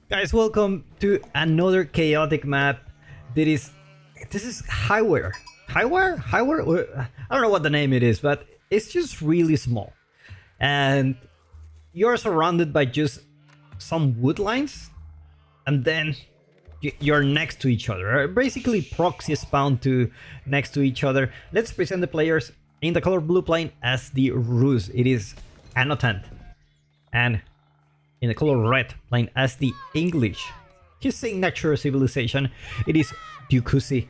Guys, welcome to another chaotic map. This is Highware. Highware? I don't know what the name it is, but it's just really small. And you're surrounded by just some wood lines, and then you're next to each other. Basically proxy spawn to next to each other. Let's present the players in the color blue plane as the Rus. It is Anotand. And in the color red plane as the English, his signature civilization, it is Trebuchet.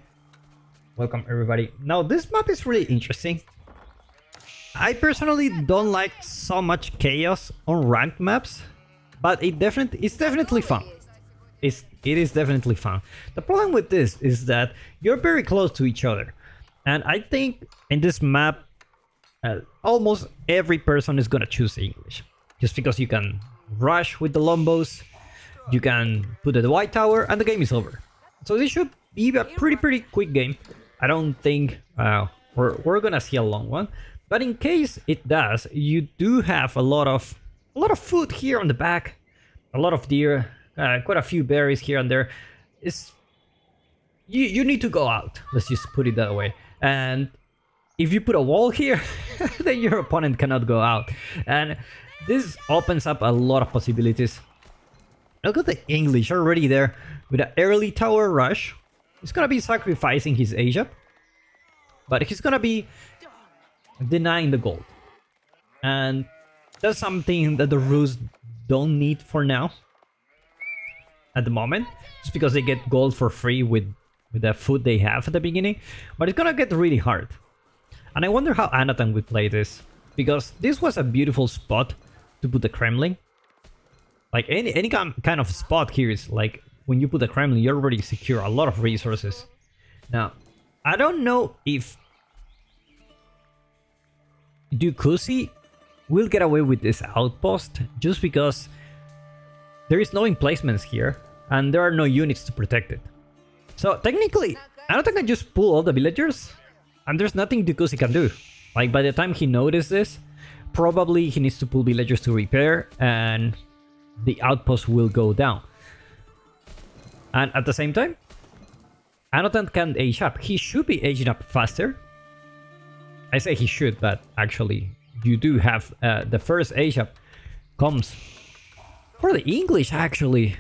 Welcome everybody. Now this map is really interesting. I personally don't like so much chaos on ranked maps, but it's definitely fun. It is definitely fun. The problem with this is that you're very close to each other, and I think in this map almost every person is gonna choose English, just because you can rush with the lombos, you can put the white tower, and the game is over. So this should be a pretty quick game. I don't think we're gonna see a long one, but in case it does, you do have a lot of food here on the back, a lot of deer, quite a few berries here and there. You need to go out, let's just put it that way. And if you put a wall here, then your opponent cannot go out, and this opens up a lot of possibilities. Look at the English already there with an early tower rush. He's gonna be sacrificing his Asia, but he's gonna be denying the gold, and that's something that the Rus don't need for now at the moment, just because they get gold for free with the food they have at the beginning. But it's gonna get really hard, and I wonder how Anotand would play this, because this was a beautiful spot to put the Kremlin. Like any kind of spot here is like, when you put the Kremlin, you already secure a lot of resources. Now, I don't know if Trebuchet will get away with this outpost, just because there is no emplacements here and there are no units to protect it. So technically, Anotand can just pull all the villagers, and there's nothing Trebuchet can do. Like, by the time he notices this, probably he needs to pull villagers to repair, and the outpost will go down. And at the same time, Anotand can age up. He should be aging up faster. I say he should, but actually you do have the first age up comes for the English, actually.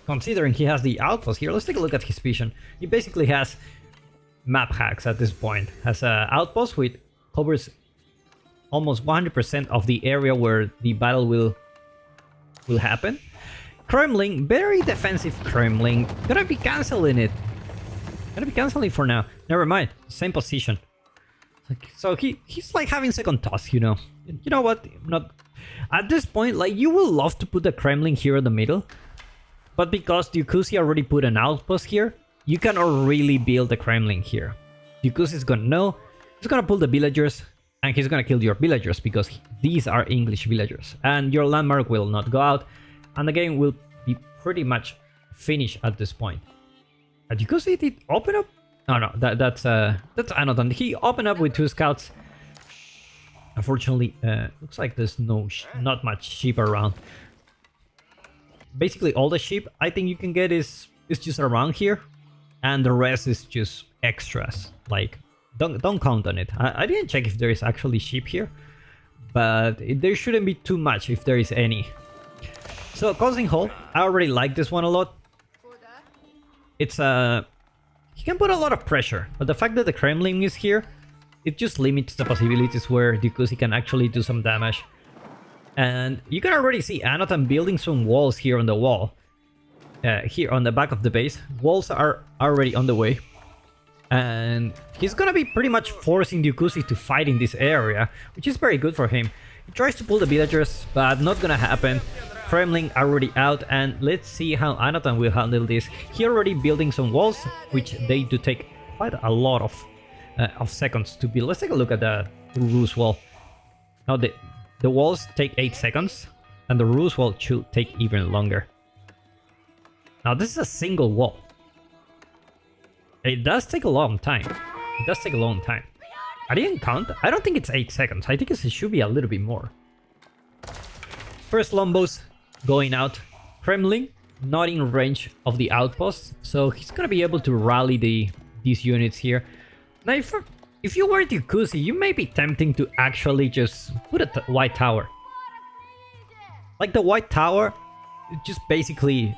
Considering he has the outpost here, let's take a look at his vision. He basically has map hacks at this point. Has an outpost which covers almost 100% of the area where the battle will happen. Kremlin, very defensive Kremlin. Gonna be canceling it. Gonna be canceling for now. Never mind. Same position. So he's like having second thoughts, you know. You know what? Not at this point. Like, you will love to put the Kremlin here in the middle, but because Trebuchet already put an outpost here, you cannot really build the Kremlin here. Trebuchet is gonna know. He's gonna pull the villagers, and he's gonna kill your villagers, because these are English villagers, and your landmark will not go out, and the game will be pretty much finished at this point. Trebuchet did open up? No, that's Anotand. He opened up with 2 scouts. Unfortunately, looks like there's not much sheep around. Basically, all the sheep I think you can get is just around here, and the rest is just extras. Like, don't count on it. I didn't check if there is actually sheep here, but there shouldn't be too much if there is any. So causing hole, I already like this one a lot. It's he can put a lot of pressure, but the fact that the Kremlin is here, it just limits the possibilities where Trebuchet can actually do some damage. And you can already see Anotand building some walls here on the wall. Here on the back of the base, walls are already on the way. And he's gonna be pretty much forcing Trebuchet to fight in this area, which is very good for him. He tries to pull the villagers, but not gonna happen. Kremlin already out, and let's see how Anotand will handle this. He already building some walls, which they do take quite a lot of seconds to build. Let's take a look at the Rus wall. Now the walls take 8 seconds, and the Rus wall should take even longer. Now this is a single wall. It does take a long time. It does take a long time. I didn't count. I don't think it's 8 seconds. I think it should be a little bit more. First Lombos going out. Kremlin not in range of the outpost, so he's gonna be able to rally these units here. Now, if you were Dukuzi, you may be tempting to actually just put a white tower. Like the white tower, it just basically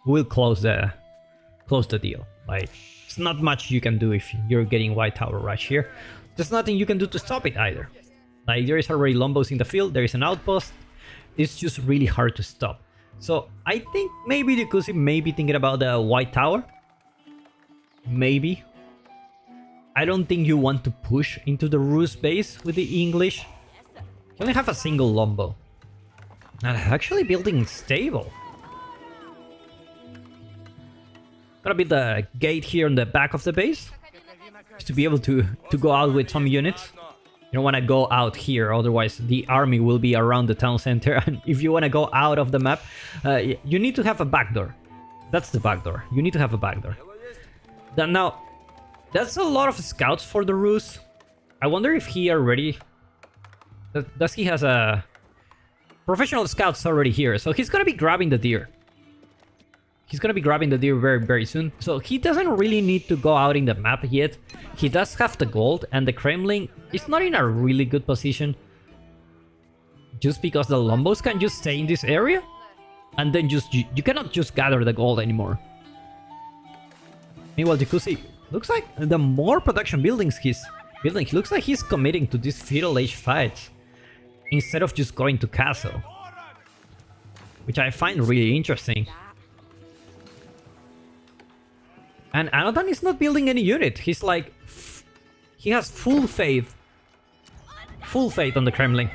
will close the deal. Like, it's not much you can do if you're getting white tower rush here. There's nothing you can do to stop it either. Like, there is already Lombos in the field, there is an outpost. It's just really hard to stop. So I think maybe Dukuzi may be thinking about the white tower. Maybe. I don't think you want to push into the Rus base with the English. You only have a single Lombo. And actually building stable. Gonna build a gate here on the back of the base. Just to be able to go out with some units. You don't want to go out here, otherwise the army will be around the town center. And if you want to go out of the map, you need to have a backdoor. That's the backdoor. You need to have a backdoor. Now, that's a lot of scouts for the Rus. I wonder if he already... Does he has a... Professional scouts already here, so he's gonna be grabbing the deer. He's gonna be grabbing the deer very, very soon. So he doesn't really need to go out in the map yet. He does have the gold, and the Kremlin is not in a really good position. Just because the Lombos can just stay in this area. And then you cannot just gather the gold anymore. Meanwhile, Dukuzi looks like the more production buildings he's building, he looks like he's committing to these feudal age fights. Instead of just going to castle. Which I find really interesting. And Anotand is not building any unit. He's like... He has full faith. Full faith on the Kremlin.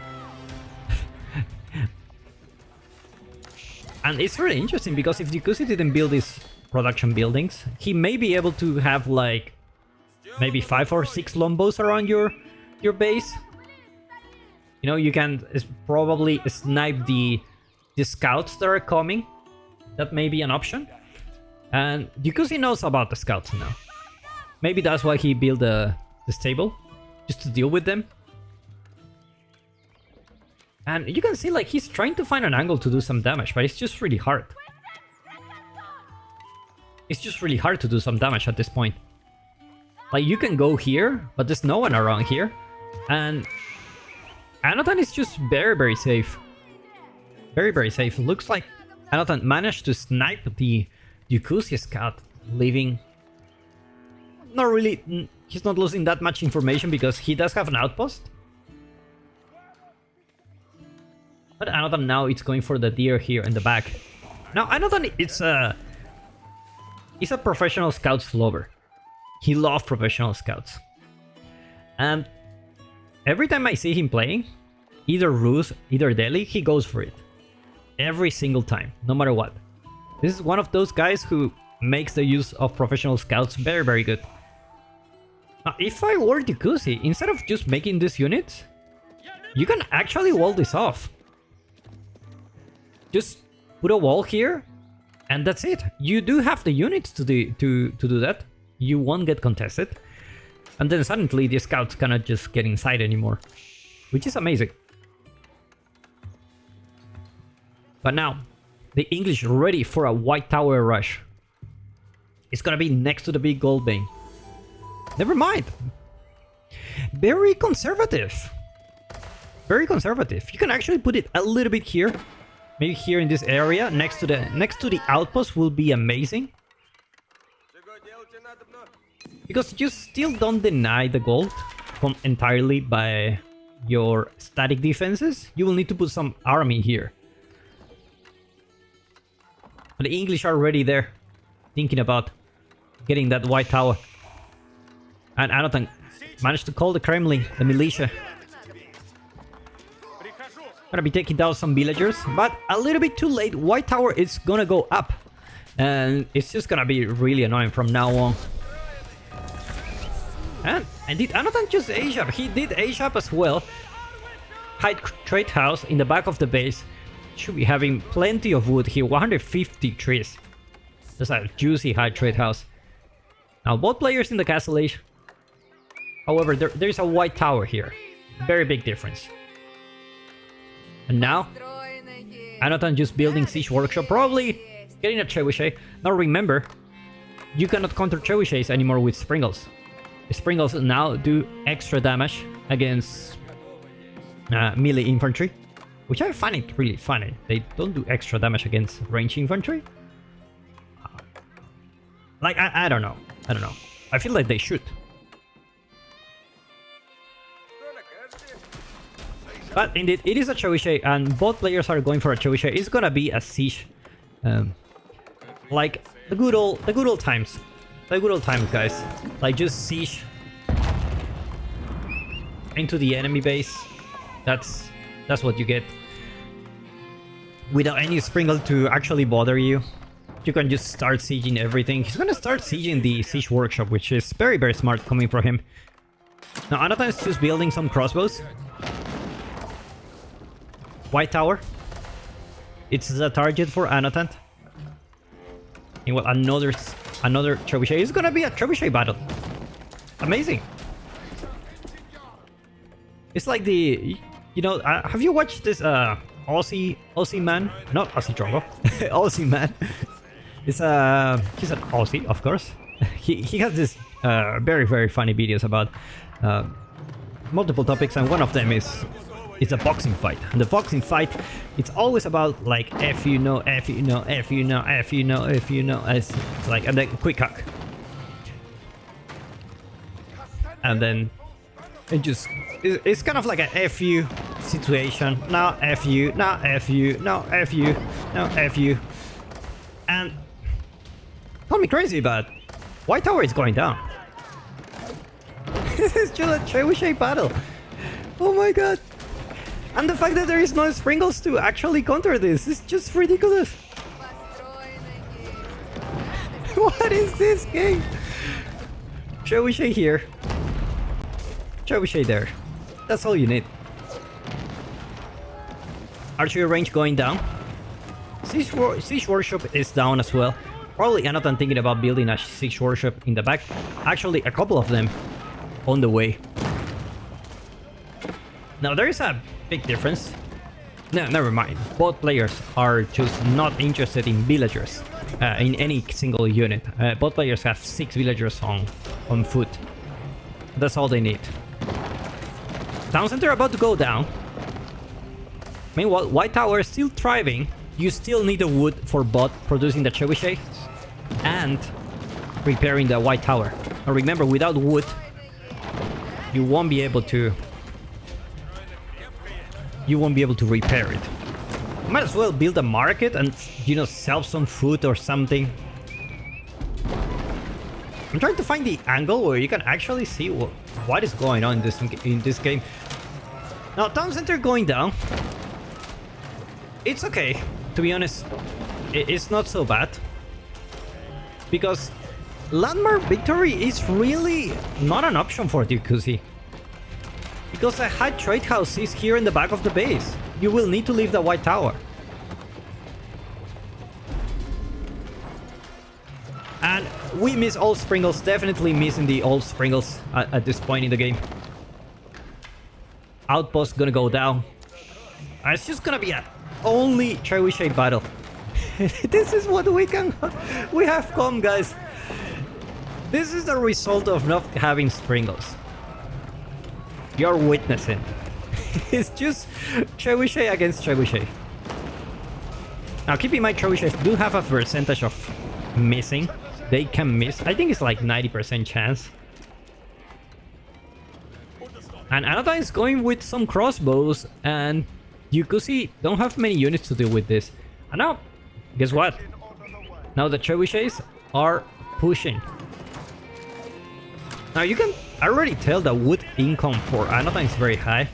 And it's really interesting because if Dukuzi didn't build these production buildings, he may be able to have like... maybe 5 or 6 Lombos around your base. You know, you can probably snipe the scouts that are coming. That may be an option. And Dukuzi knows about the scouts now. Maybe that's why he built the stable. Just to deal with them. And you can see like he's trying to find an angle to do some damage, but it's just really hard. It's just really hard to do some damage at this point. Like you can go here, but there's no one around here. And... Anotand is just very, very safe. Very, very safe. Looks like Anotand managed to snipe the Dukuzi scout, leaving... Not really... He's not losing that much information because he does have an outpost. But Anotand now it's going for the deer here in the back. Now Anotand he's a professional scouts lover. He loves professional scouts. And... every time I see him playing, either Rus, either Delhi, he goes for it. Every single time, no matter what. This is one of those guys who makes the use of professional scouts very, very good. Now, if I were Dukuzi, instead of just making these units, you can actually wall this off. Just put a wall here, and that's it. You do have the units to do that. You won't get contested. And then suddenly the scouts cannot just get inside anymore. Which is amazing. But now, the English are ready for a white tower rush. It's gonna be next to the big gold vein. Never mind. Very conservative. Very conservative. You can actually put it a little bit here. Maybe here in this area, next to the outpost will be amazing. Because you still don't deny the gold entirely by your static defenses. You will need to put some army here. But the English are already there, thinking about getting that white tower. And Anotand managed to call the Kremlin, the militia. Gonna be taking down some villagers, but a little bit too late. White tower is gonna go up. And it's just gonna be really annoying from now on. And did Anotand just age up? He did age up as well. High trade house in the back of the base. Should be having plenty of wood here. 150 trees. That's a juicy high trade house. Now both players in the castle age. However, there's a white tower here. Very big difference. And now Anotand just building siege workshop, probably getting a trebuchet. Now remember, you cannot counter trebuchets anymore with sprinkles. Sprinkles now do extra damage against melee infantry, which I find it really funny. They don't do extra damage against range infantry. Like, I don't know. I don't know. I feel like they should. But indeed, it is a trebuchet, and both players are going for a trebuchet. It's gonna be a siege, like the good old times, guys. Like just siege into the enemy base. That's what you get. Without any sprinkle to actually bother you, you can just start sieging everything. He's gonna start sieging the siege workshop, which is very, very smart coming from him. Now Anotand is just building some crossbows. White tower. It's the target for Anotand. And well, another trebuchet. It's gonna be a trebuchet battle. Amazing. It's like the, you know, have you watched this Aussie man? Not Aussie Drongo. Aussie man. It's he's an Aussie, of course. He has this very, very funny videos about multiple topics, and one of them is it's a boxing fight. And the boxing fight, it's always about like F you know, F you know, F you know, F you know, F you know. It's like, and then quick hack. And then it just, it's kind of like a F you situation. Now F you, now F you, now F you, now F you. And call me crazy, but White Tower is going down. This is just a trebuchet battle. Oh my god. And the fact that there is no sprinkles to actually counter this is just ridiculous. What is this game? Trebuchet here. Trebuchet there. That's all you need. Archery range going down. Siege Workshop is down as well. Probably Anotand thinking about building a Siege Workshop in the back. Actually, a couple of them on the way. Now, there is a big difference. No, never mind. Both players are just not interested in villagers in any single unit. Both players have 6 villagers on foot. That's all they need. Town center about to go down. Meanwhile, White Tower is still thriving. You still need the wood for bot producing the trebuchets and repairing the White Tower. Now remember, without wood, you won't be able to repair it. You might as well build a market and, you know, sell some food or something. I'm trying to find the angle where you can actually see what is going on in this game. Now, town center going down. It's okay, to be honest. It's not so bad, because landmark victory is really not an option for Trebuchet. Because a high trade house is here in the back of the base. You will need to leave the White Tower. And we miss all sprinkles, definitely missing the old sprinkles at this point in the game. Outpost gonna go down. It's just gonna be a only trebuchet battle. This is what we have come, guys. This is the result of not having sprinkles. You're witnessing. It's just trebuchet against trebuchet. Now keep in mind, trebuchets do have a percentage of missing. They can miss. I think it's like 90% chance. And Anotand is going with some crossbows, and Yukusi don't have many units to deal with this. And now, guess what? Now the trebuchets are pushing. Now you can already tell the wood income for Anotand is very high.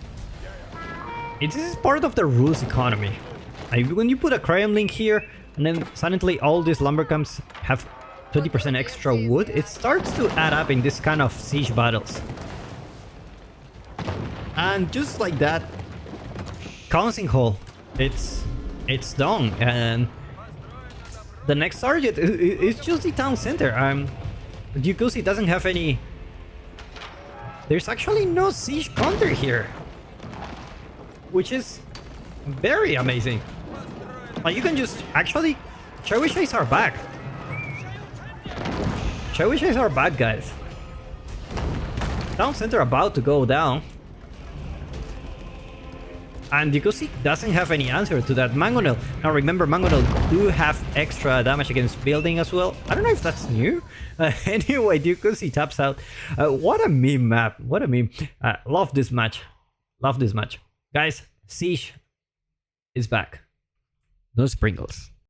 This is part of the Rus economy. When you put a Kremlin here, and then suddenly all these lumber camps have 20% extra wood, it starts to add up in this kind of siege battles. And just like that, Council Hall, it's done, and the next target is just the town center. Yukusi doesn't have any. There's actually no siege counter here, which is very amazing. Like, you can just... Actually, Trebuchets are back. Trebuchets are back, guys. Town center about to go down. And Dikusi doesn't have any answer to that. Mangonel. Now remember, Mangonel do have extra damage against building as well. I don't know if that's new. Anyway, Dikusi taps out. What a meme map. What a meme. Love this match. Love this match. Guys, Siege is back. No sprinkles.